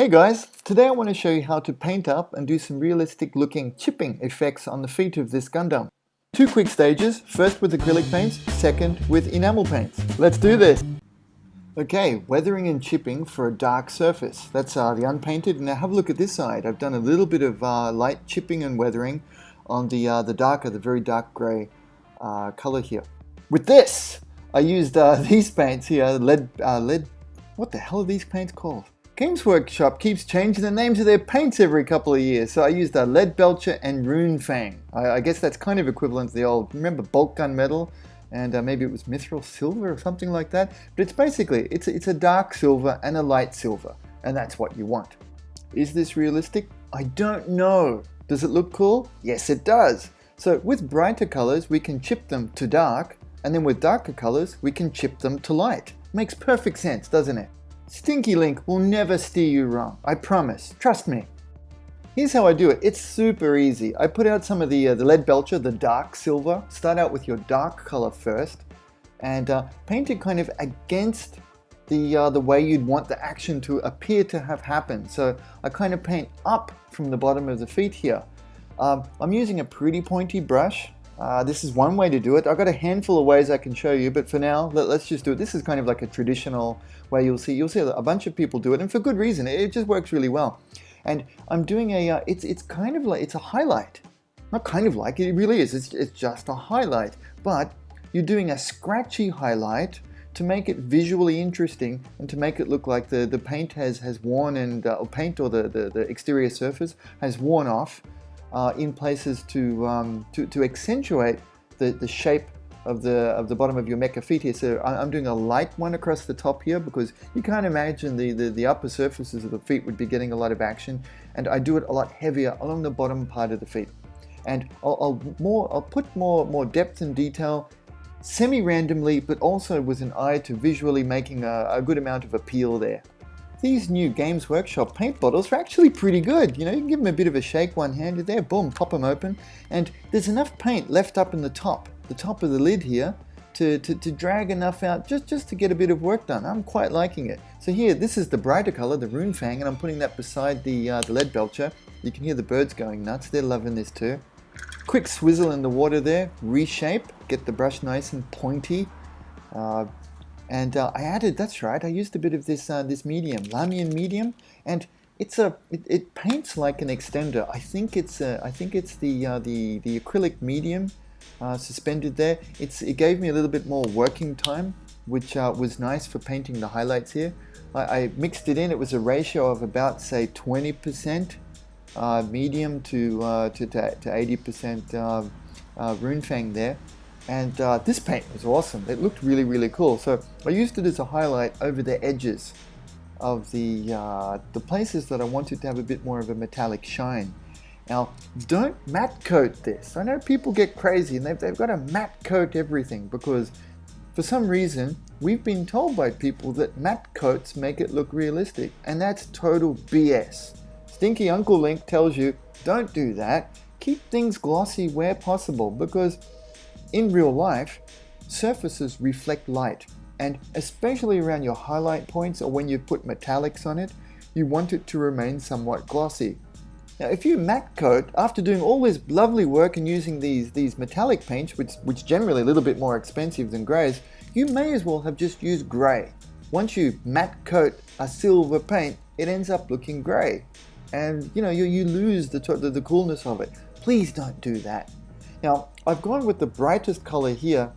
Hey guys, today I want to show you how to paint up and do some realistic looking chipping effects on the feet of this Gundam. Two quick stages, first with acrylic paints, second with enamel paints. Let's do this! Okay, weathering and chipping for a dark surface. That's the unpainted. Now have a look at this side. I've done a little bit of light chipping and weathering on the darker, the very dark grey color here. With this, I used these paints here, lead, what the hell are these paints called? Gamesworkshop keeps changing the names of their paints every couple of years, so I used Leadbelcher and Runefang. I guess that's kind of equivalent to the old, remember bolt gun metal, and maybe it was mithril silver or something like that. But it's basically, it's a dark silver and a light silver, and that's what you want. Is this realistic? I don't know. Does it look cool? Yes, it does. So with brighter colors, we can chip them to dark, and then with darker colors, we can chip them to light. Makes perfect sense, doesn't it? Stinky Link will never steer you wrong, I promise, trust me. Here's how I do it, it's super easy. I put out some of the Leadbelcher, the dark silver. Start out with your dark color first, and paint it kind of against the way you'd want the action to appear to have happened. So I kind of paint up from the bottom of the feet here. I'm using a pretty pointy brush. This is one way to do it. I've got a handful of ways I can show you, but for now, let's just do it. This is kind of like a traditional way you'll see a bunch of people do it, and for good reason. It just works really well. And I'm doing it's kind of like, it's a highlight. Not kind of like, it really is. It's just a highlight, but you're doing a scratchy highlight to make it visually interesting and to make it look like the paint has worn and, or paint or the exterior surface has worn off. In places to accentuate the shape of the bottom of your Mecha feet here. So I'm doing a light one across the top here because you can't imagine the upper surfaces of the feet would be getting a lot of action, and I do it a lot heavier along the bottom part of the feet. And I'll put more depth and detail semi-randomly, but also with an eye to visually making a good amount of appeal there. These new Games Workshop paint bottles are actually pretty good. You know, you can give them a bit of a shake one-handed there, boom, pop them open, and there's enough paint left up in the top of the lid here to drag enough out just to get a bit of work done. I'm quite liking it. So here, this is the brighter color, the Runefang, and I'm putting that beside the Leadbelcher. You can hear the birds going nuts, they're loving this too. Quick swizzle in the water there, reshape, get the brush nice and pointy. And I added, that's right, I used a bit of this medium, Lamian medium, and it paints like an extender. I think it's the acrylic medium suspended there. It gave me a little bit more working time, which was nice for painting the highlights here. I mixed it in. It was a ratio of about, say, 20% medium to 80% Runefang there. And this paint was awesome. It looked really, really cool. So I used it as a highlight over the edges of the places that I wanted to have a bit more of a metallic shine. Now, don't matte coat this. I know people get crazy and they've got to matte coat everything because for some reason we've been told by people that matte coats make it look realistic, and that's total BS. Stinky Uncle Link tells you don't do that. Keep things glossy where possible, because in real life, surfaces reflect light, and especially around your highlight points or when you put metallics on it, you want it to remain somewhat glossy. Now, if you matte coat, after doing all this lovely work and using these metallic paints, which generally a little bit more expensive than grays, you may as well have just used gray. Once you matte coat a silver paint, it ends up looking gray, and you know you lose the coolness of it. Please don't do that. Now, I've gone with the brightest color here.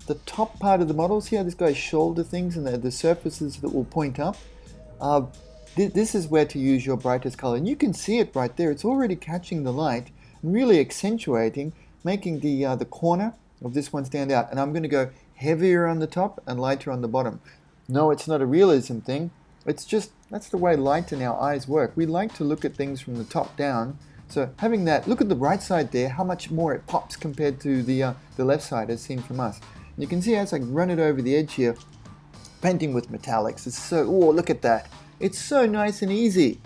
The top part of the models here, this guy's shoulder things and the surfaces that will point up. This is where to use your brightest color. And you can see it right there. It's already catching the light and really accentuating, making the corner of this one stand out. And I'm going to go heavier on the top and lighter on the bottom. No, it's not a realism thing. It's just, that's the way light in our eyes work. We like to look at things from the top down. So having that, look at the right side there, how much more it pops compared to the left side as seen from us. And you can see as I run it over the edge here, painting with metallics, it's so, oh, look at that. It's so nice and easy.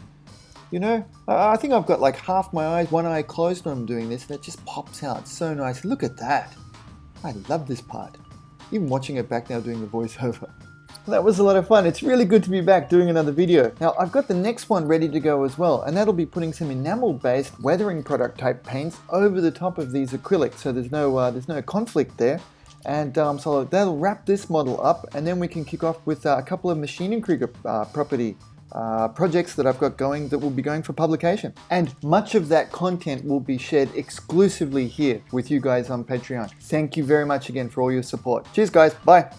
You know, I think I've got like half my eyes, one eye closed when I'm doing this, and it just pops out so nice. Look at that. I love this part. Even watching it back now doing the voiceover. That was a lot of fun. It's really good to be back doing another video. Now I've got the next one ready to go as well, and that'll be putting some enamel-based weathering product type paints over the top of these acrylics, so there's no conflict there. And so that'll wrap this model up, and then we can kick off with a couple of machining Krieger property projects that I've got going that will be going for publication. And much of that content will be shared exclusively here with you guys on Patreon. Thank you very much again for all your support. Cheers guys, bye.